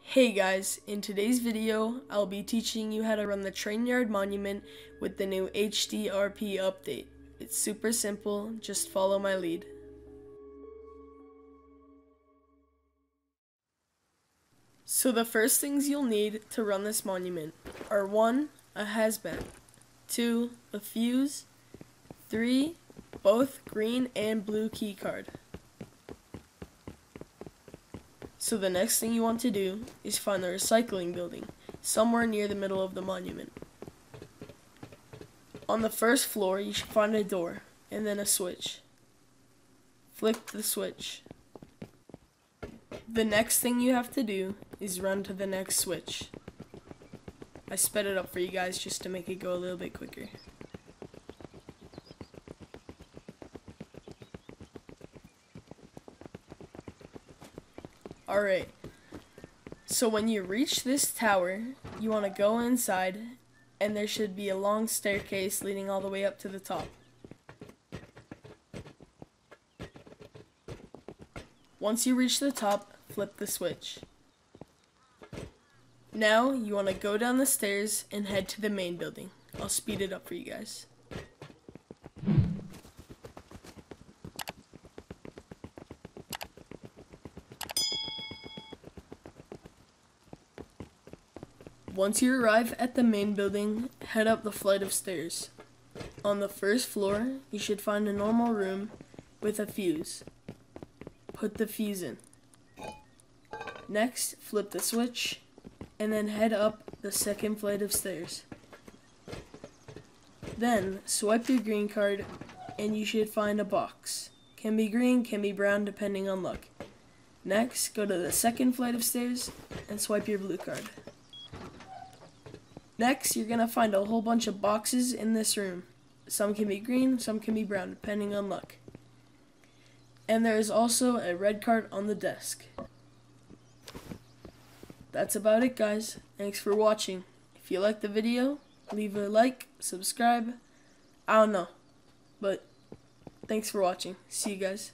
Hey guys, in today's video, I'll be teaching you how to run the train yard monument with the new HDRP update. It's super simple, just follow my lead. So the first things you'll need to run this monument are 1. A hazmat, 2. A fuse, 3. Both green and blue key card. So the next thing you want to do is find the recycling building, somewhere near the middle of the monument. On the first floor, you should find a door, and then a switch. Flick the switch. The next thing you have to do is run to the next switch. I sped it up for you guys just to make it go a little bit quicker. Alright, so when you reach this tower, you want to go inside, and there should be a long staircase leading all the way up to the top. Once you reach the top, flip the switch. Now, you want to go down the stairs and head to the main building. I'll speed it up for you guys. Once you arrive at the main building, head up the flight of stairs. On the first floor, you should find a normal room with a fuse. Put the fuse in. Next, flip the switch, and then head up the second flight of stairs. Then, swipe your green card, and you should find a box. Can be green, can be brown, depending on luck. Next, go to the second flight of stairs, and swipe your blue card. Next, you're going to find a whole bunch of boxes in this room. Some can be green, some can be brown, depending on luck. And there is also a red card on the desk. That's about it, guys. Thanks for watching. If you liked the video, leave a like, subscribe. I don't know. But thanks for watching. See you guys.